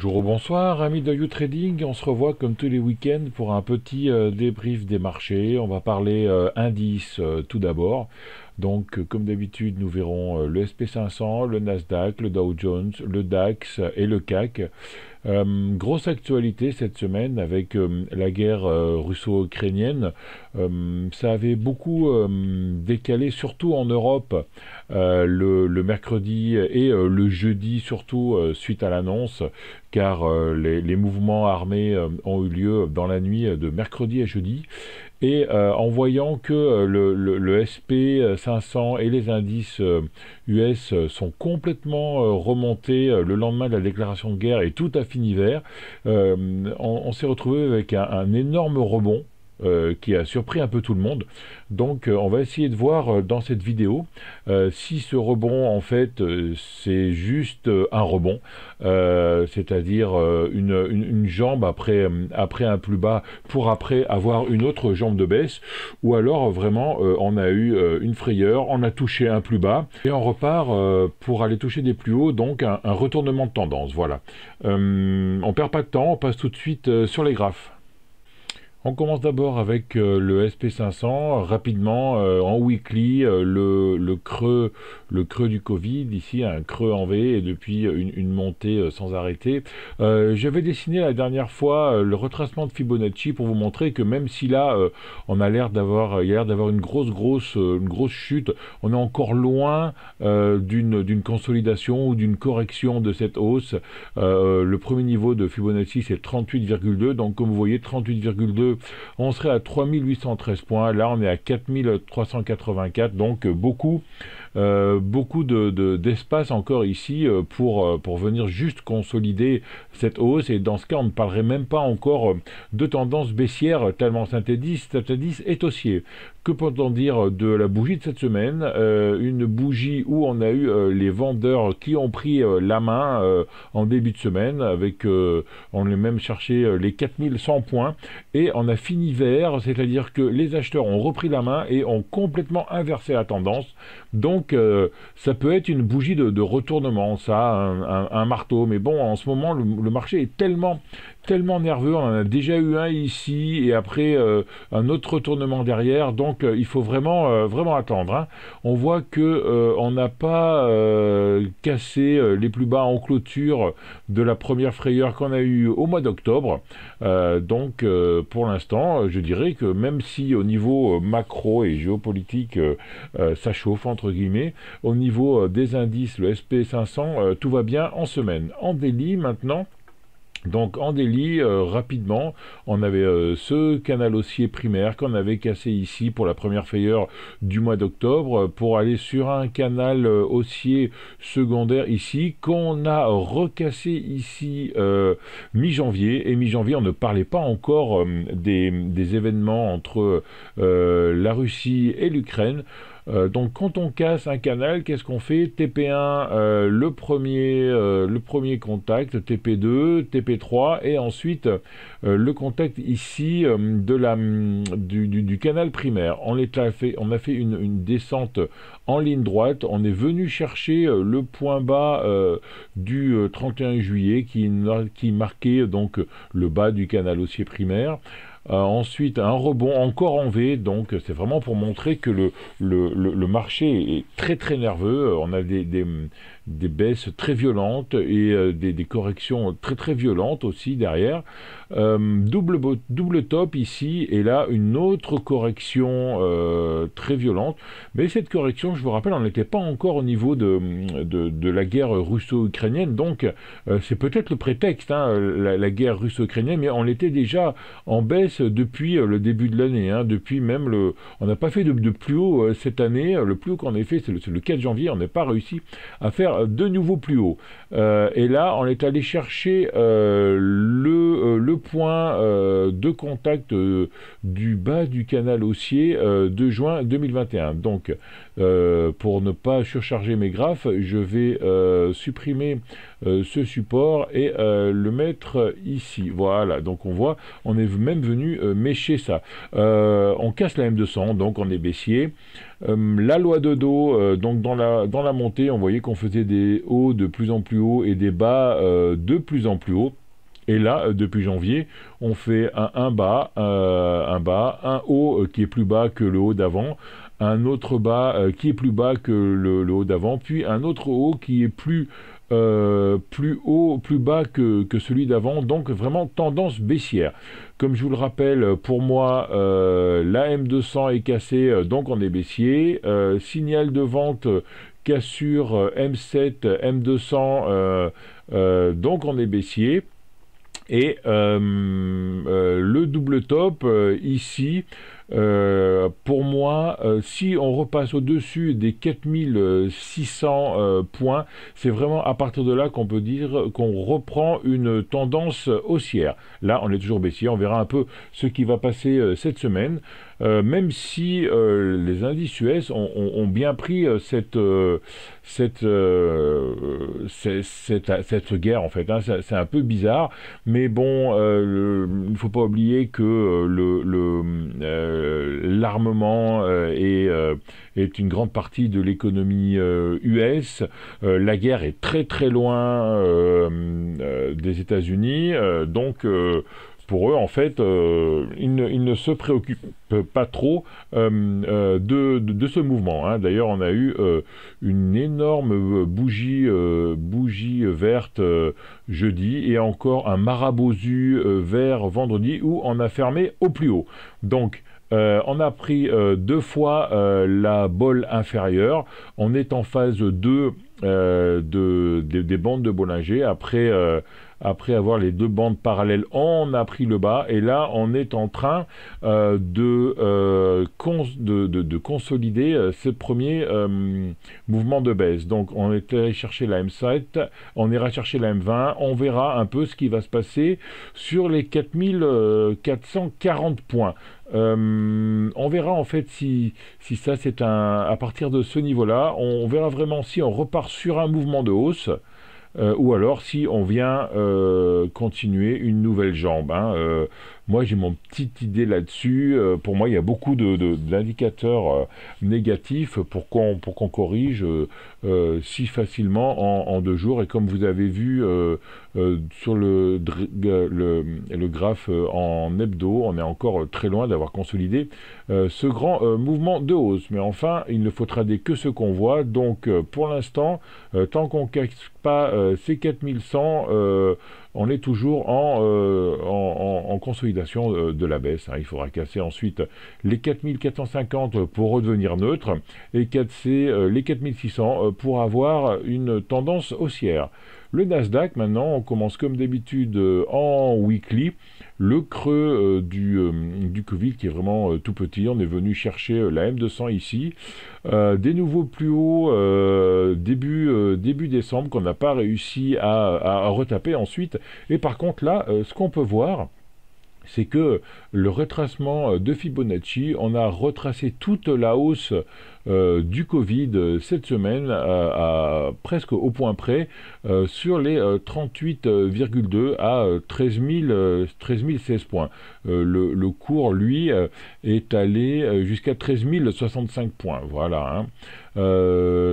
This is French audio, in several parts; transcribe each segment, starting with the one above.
Bonjour ou bonsoir, amis de YouTrading. On se revoit comme tous les week-ends pour un petit débrief des marchés. On va parler indices tout d'abord. Donc, comme d'habitude, nous verrons le SP500, le Nasdaq, le Dow Jones, le DAX et le CAC. Grosse actualité cette semaine avec la guerre russo-ukrainienne. Ça avait beaucoup décalé, surtout en Europe, le mercredi et le jeudi, surtout suite à l'annonce, car les mouvements armés ont eu lieu dans la nuit de mercredi à jeudi. Et en voyant que le SP500 et les indices US sont complètement remontés le lendemain de la déclaration de guerre et tout a fini vert, on s'est retrouvé avec un énorme rebond. Qui a surpris un peu tout le monde. Donc on va essayer de voir dans cette vidéo si ce rebond en fait c'est juste un rebond, c'est-à-dire une jambe après un plus bas pour après avoir une autre jambe de baisse, ou alors vraiment on a eu une frayeur, on a touché un plus bas et on repart pour aller toucher des plus hauts, donc un retournement de tendance. Voilà. On perd pas de temps, on passe tout de suite sur les graphes. On commence d'abord avec le SP500, rapidement, en weekly, le creux du Covid, ici un creux en V, et depuis une montée sans arrêter. J'avais dessiné la dernière fois le retracement de Fibonacci pour vous montrer que même si là, on a l'air d'avoir, il y a l'air d'avoir une grosse chute, on est encore loin d'une consolidation ou d'une correction de cette hausse. Le premier niveau de Fibonacci, c'est 38,2, donc comme vous voyez, 38,2, on serait à 3813 points, là on est à 4384, donc beaucoup d'espace encore ici pour venir juste consolider cette hausse, et dans ce cas on ne parlerait même pas encore de tendance baissière tellement cet indice est haussier. Que peut-on dire de la bougie de cette semaine? Une bougie où on a eu les vendeurs qui ont pris la main en début de semaine, avec on a même cherché les 4100 points, et on a fini vert, c'est-à-dire que les acheteurs ont repris la main et ont complètement inversé la tendance. Donc ça peut être une bougie de retournement, ça, un marteau, mais bon, en ce moment le marché est tellement nerveux, on en a déjà eu un ici et après un autre retournement derrière, donc il faut vraiment attendre, hein. On voit que on n'a pas cassé les plus bas en clôture de la première frayeur qu'on a eue au mois d'octobre, donc pour l'instant je dirais que même si au niveau macro et géopolitique ça chauffe entre guillemets, au niveau des indices, le SP500, tout va bien en semaine. En daily maintenant. Donc en daily, rapidement, on avait ce canal haussier primaire qu'on avait cassé ici pour la première frayeur du mois d'octobre, pour aller sur un canal haussier secondaire ici, qu'on a recassé ici mi-janvier, et mi-janvier on ne parlait pas encore des événements entre la Russie et l'Ukraine. Donc quand on casse un canal, qu'est-ce qu'on fait? TP1, le premier contact, TP2, TP3, et ensuite le contact ici du canal primaire. On a fait une descente en ligne droite, on est venu chercher le point bas du 31 juillet qui marquait donc le bas du canal haussier primaire. Ensuite, un rebond encore en V, donc c'est vraiment pour montrer que le marché est très nerveux. On a des baisses très violentes et des corrections très violentes aussi derrière. Double top ici, et là une autre correction très violente. Mais cette correction, je vous rappelle, on n'était pas encore au niveau de la guerre russo-ukrainienne, donc c'est peut-être le prétexte, hein, la guerre russo-ukrainienne, mais on était déjà en baisse depuis le début de l'année, hein, depuis même on n'a pas fait de plus haut cette année. Le plus haut qu'on ait fait, c'est le 4 janvier, on n'a pas réussi à faire de nouveau plus haut. Et là, on est allé chercher le point de contact du bas du canal haussier de juin 2021. Donc, pour ne pas surcharger mes graphes, je vais supprimer ce support et le mettre ici. Voilà, donc on voit, on est même venu venu mécher ça. On casse la M200, donc on est baissier. La loi de dos, donc dans la montée, on voyait qu'on faisait des hauts de plus en plus hauts et des bas de plus en plus hauts. Et là, depuis janvier, on fait un bas, un haut qui est plus bas que le haut d'avant, un autre bas qui est plus bas que le haut d'avant, puis un autre haut qui est plus haut, plus bas que celui d'avant, donc vraiment tendance baissière. Comme je vous le rappelle, pour moi, la M200 est cassée, donc on est baissier. Signal de vente, cassure M7, M200, donc on est baissier. Et le double top ici, pour moi, si on repasse au-dessus des 4600 points, c'est vraiment à partir de là qu'on peut dire qu'on reprend une tendance haussière. Là, on est toujours baissier, on verra un peu ce qui va passer cette semaine. Même si les indices US ont bien pris cette guerre en fait, hein. C'est un peu bizarre, mais bon, il ne faut pas oublier que l'armement est une grande partie de l'économie US. La guerre est très très loin des États-Unis, donc pour eux, en fait, ils ne se préoccupent pas trop de ce mouvement, hein. D'ailleurs, on a eu une énorme bougie verte jeudi et encore un marabosu vert vendredi où on a fermé au plus haut. Donc, on a pris deux fois la bolle inférieure. On est en phase 2 des bandes de Bollinger. Après avoir les deux bandes parallèles, on a pris le bas. Et là, on est en train de consolider ce premier mouvement de baisse. Donc, on est allé chercher la M7, on ira chercher la M20. On verra un peu ce qui va se passer sur les 4440 points. On verra en fait si ça c'est à partir de ce niveau-là, on verra vraiment si on repart sur un mouvement de hausse. Ou alors si on vient continuer une nouvelle jambe, hein. Moi j'ai mon petite idée là-dessus. Pour moi il y a beaucoup d'indicateurs négatifs pour qu'on corrige si facilement en 2 jours. Et comme vous avez vu sur le graphe en hebdo, on est encore très loin d'avoir consolidé ce grand mouvement de hausse. Mais enfin, il ne faut trader que ce qu'on voit. Donc pour l'instant, tant qu'on ne casse pas ces 4100, on est toujours en consolidation de la baisse, hein. Il faudra casser ensuite les 4450 pour redevenir neutre et casser les 4600 pour avoir une tendance haussière. Le Nasdaq, maintenant, on commence comme d'habitude en weekly. Le creux du Covid qui est vraiment tout petit. On est venu chercher la M200 ici. Des nouveaux plus hauts début décembre qu'on n'a pas réussi à retaper ensuite. Et par contre là, ce qu'on peut voir, c'est que le retracement de Fibonacci, on a retracé toute la hausse du Covid cette semaine à presque au point près sur les 38,2 à 13 016 points. Le cours, lui, est allé jusqu'à 13 065 points. Voilà, hein.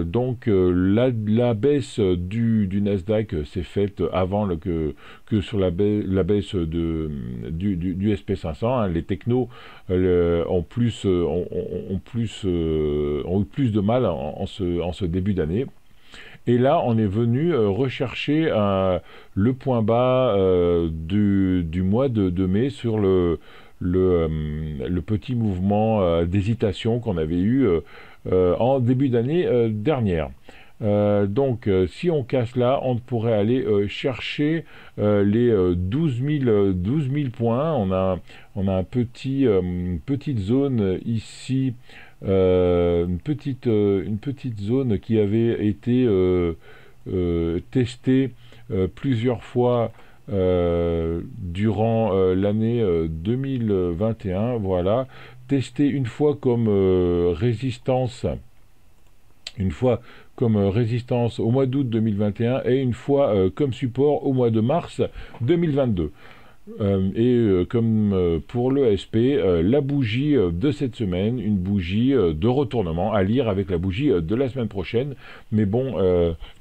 Donc la baisse du Nasdaq s'est faite avant que sur la baisse du SP500, hein. Les technos ont eu plus de mal en ce début d'année. Et là, on est venu rechercher le point bas du mois de mai sur le petit mouvement d'hésitation qu'on avait eu en début d'année dernière. Donc, si on casse là, on pourrait aller chercher les 12 000 points. On a une petite zone ici, une petite zone qui avait été testée plusieurs fois durant l'année 2021. Voilà, testée une fois comme résistance. Une fois comme résistance au mois d'août 2021 et une fois comme support au mois de mars 2022. Comme pour le SP, la bougie de cette semaine, une bougie de retournement à lire avec la bougie de la semaine prochaine. Mais bon,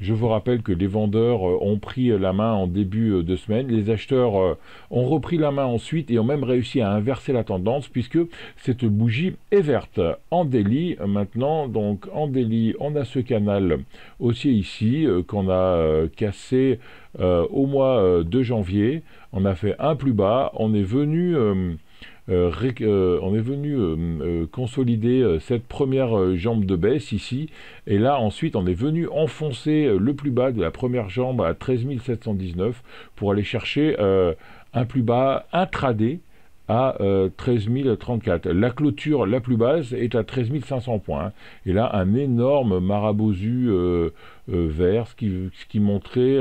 je vous rappelle que les vendeurs ont pris la main en début de semaine, les acheteurs ont repris la main ensuite et ont même réussi à inverser la tendance puisque cette bougie est verte. En daily maintenant, donc en daily, on a ce canal haussier ici qu'on a cassé au mois de janvier. On a fait un plus bas, on est venu consolider cette première jambe de baisse ici, et là ensuite on est venu enfoncer le plus bas de la première jambe à 13 719 pour aller chercher un plus bas intraday à 13 034. La clôture la plus basse est à 13 500 points. Et là, un énorme marabousu vert, ce qui montrait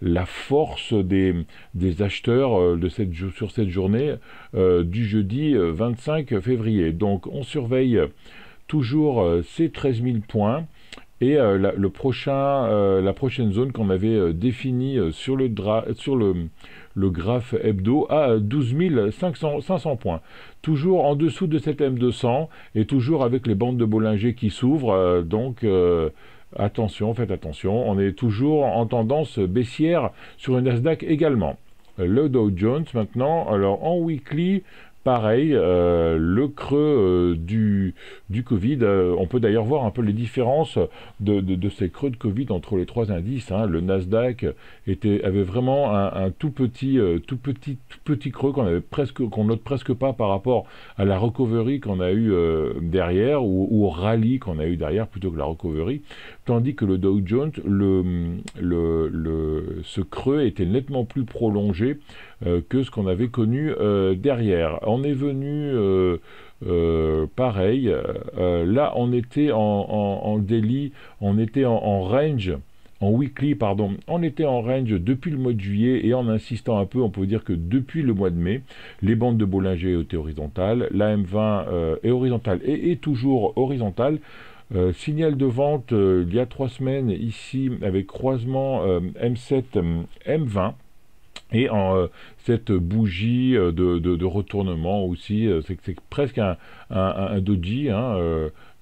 la force des acheteurs sur cette journée du jeudi 25 février. Donc, on surveille toujours ces 13 000 points. Et la prochaine zone qu'on avait définie sur le graphe hebdo à 12 500 points. Toujours en dessous de cette M200 et toujours avec les bandes de Bollinger qui s'ouvrent. Attention, faites attention, on est toujours en tendance baissière sur une Nasdaq également. Le Dow Jones maintenant, alors en weekly, pareil, le creux du Covid. On peut d'ailleurs voir un peu les différences de ces creux de Covid entre les trois indices. Hein. Le Nasdaq avait vraiment un tout petit creux qu'on note presque pas par rapport à la recovery qu'on a eu derrière ou au rallye qu'on a eu derrière plutôt que la recovery. Tandis que le Dow Jones, ce creux était nettement plus prolongé que ce qu'on avait connu derrière. On est venu pareil, là on était en daily, on était en range, en weekly pardon, on était en range depuis le mois de juillet et en insistant un peu, on peut dire que depuis le mois de mai, les bandes de Bollinger étaient horizontales, la M20 est horizontale et est toujours horizontale. Signal de vente il y a 3 semaines ici avec croisement M7 M20 et cette bougie de retournement aussi, c'est presque un doji, hein,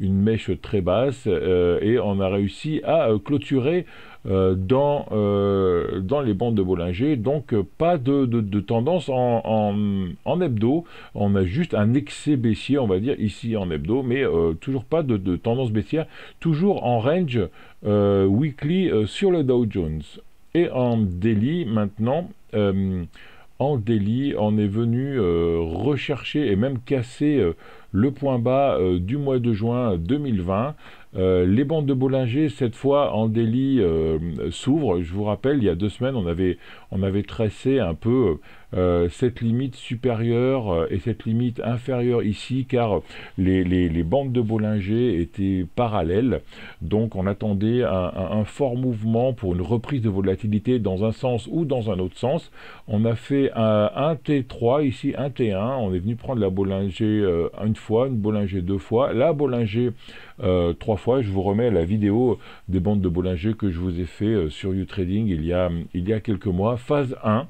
une mèche très basse et on a réussi à clôturer dans les bandes de Bollinger, donc pas de tendance en hebdo, on a juste un excès baissier on va dire ici en hebdo, mais toujours pas de tendance baissière, toujours en range weekly sur le Dow Jones. Et en daily maintenant, en daily, on est venu rechercher et même casser le point bas du mois de juin 2020. Les bandes de Bollinger, cette fois en daily, s'ouvrent. Je vous rappelle, il y a 2 semaines, on avait tracé un peu cette limite supérieure et cette limite inférieure ici, car les bandes de Bollinger étaient parallèles. Donc on attendait un fort mouvement pour une reprise de volatilité dans un sens ou dans un autre sens. On a fait un T3 ici, un T1. On est venu prendre la Bollinger une fois, une Bollinger 2 fois, la Bollinger 3 fois. Je vous remets la vidéo des bandes de Bollinger que je vous ai fait sur YouTrading il y a quelques mois, phase 1.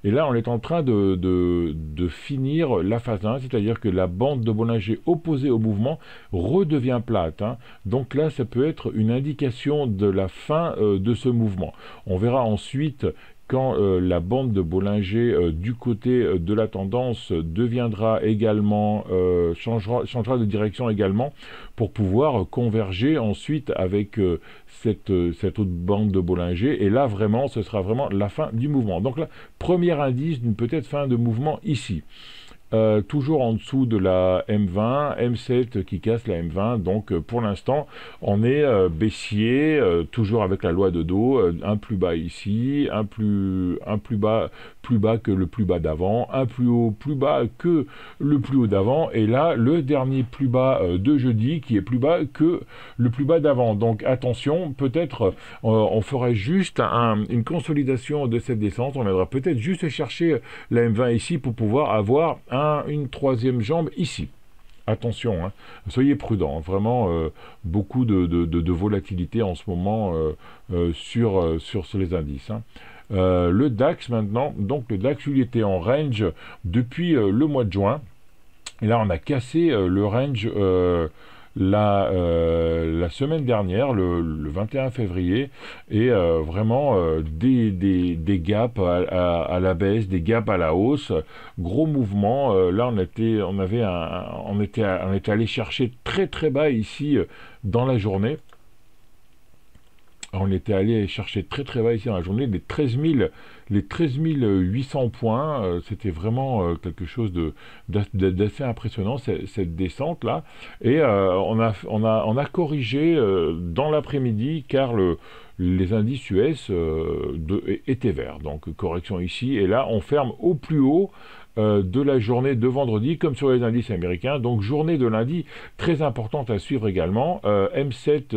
Et là, on est en train de finir la phase 1, c'est-à-dire que la bande de Bollinger opposée au mouvement redevient plate. Hein. Donc là, ça peut être une indication de la fin de ce mouvement. On verra ensuite quand la bande de Bollinger du côté de la tendance deviendra également, changera de direction également pour pouvoir converger ensuite avec cette autre bande de Bollinger, et là vraiment ce sera vraiment la fin du mouvement. Donc là, premier indice d'une peut-être fin de mouvement ici. Toujours en dessous de la M20, M7 qui casse la M20, donc pour l'instant on est baissier, toujours avec la loi de dos, un plus bas ici, un plus bas que le plus bas d'avant, un plus haut plus bas que le plus haut d'avant, et là le dernier plus bas de jeudi qui est plus bas que le plus bas d'avant. Donc attention, peut-être on ferait juste une consolidation de cette descente, on viendra peut-être juste chercher la M20 ici pour pouvoir avoir une troisième jambe ici. attention, hein, soyez prudents, vraiment beaucoup de volatilité en ce moment sur les indices. Hein. Le DAX maintenant, donc le DAX lui était en range depuis le mois de juin, et là on a cassé le range la semaine dernière, le 21 février, et vraiment des gaps à la baisse, des gaps à la hausse, gros mouvement. Là, on était allé chercher très très bas ici dans la journée. On était allé chercher très très bas ici dans la journée les 13 800 points. C'était vraiment quelque chose d'assez impressionnant cette descente là. Et on a corrigé dans l'après-midi car les indices US étaient verts. Donc correction ici et là on ferme au plus haut de la journée de vendredi, comme sur les indices américains. Donc journée de lundi très importante à suivre également. M7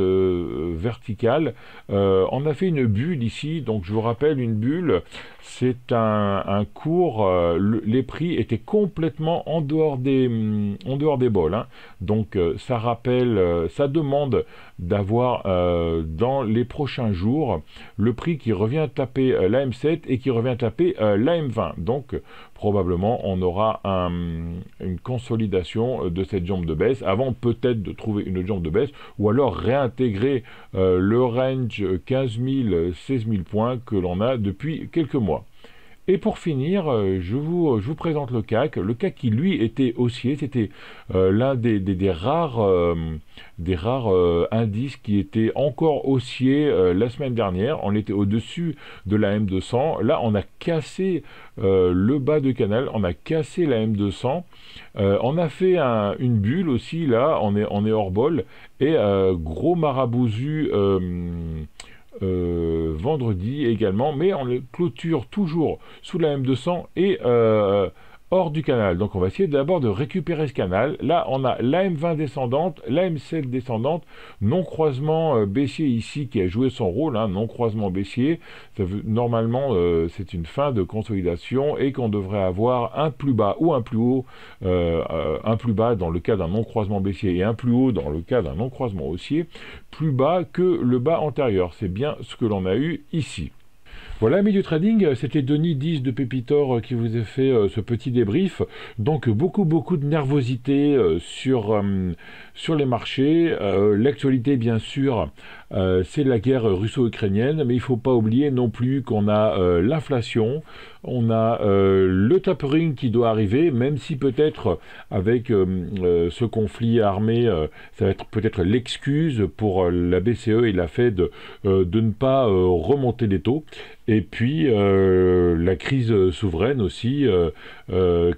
verticale. On a fait une bulle ici. Donc je vous rappelle, une bulle, c'est un cours. Les prix étaient complètement en dehors des bols. Hein. Donc ça rappelle, ça demande d'avoir dans les prochains jours le prix qui revient taper la M7 et qui revient taper la M20. Donc probablement on aura une consolidation de cette jambe de baisse avant peut-être de trouver une jambe de baisse ou alors réintégrer le range 15 000, 16 000 points que l'on a depuis quelques mois. Et pour finir, je vous présente le CAC qui lui était haussier, c'était l'un des rares indices qui était encore haussier la semaine dernière. On était au-dessus de la M200. Là, on a cassé le bas de canal, on a cassé la M200. On a fait une bulle aussi, là, on est hors bol. Et gros marabousu vendredi également, mais on les clôture toujours sous la M200 et hors du canal. Donc on va essayer d'abord de récupérer ce canal. Là on a la M20 descendante, la M7 descendante, non-croisement baissier ici qui a joué son rôle, hein, non-croisement baissier. Normalement c'est une fin de consolidation et qu'on devrait avoir un plus bas ou un plus haut, un plus bas dans le cas d'un non-croisement baissier et un plus haut dans le cas d'un non-croisement haussier, plus bas que le bas antérieur. C'est bien ce que l'on a eu ici. Voilà, amis du trading, c'était Denis 10 de Pépitor qui vous a fait ce petit débrief. Donc beaucoup de nervosité sur les marchés. L'actualité, bien sûr, c'est la guerre russo-ukrainienne, mais il ne faut pas oublier non plus qu'on a l'inflation, on a le tapering qui doit arriver, même si peut-être avec ce conflit armé, ça va être peut-être l'excuse pour la BCE et la Fed de ne pas remonter les taux. Et puis la crise souveraine aussi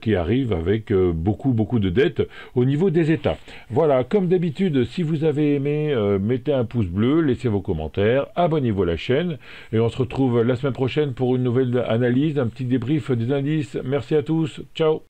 qui arrive avec beaucoup de dettes au niveau des États. Voilà, comme d'habitude, si vous avez aimé, mettez un pouce bleu, laissez vos commentaires, abonnez-vous à la chaîne et on se retrouve la semaine prochaine pour une nouvelle analyse, un petit débrief des indices. Merci à tous, ciao.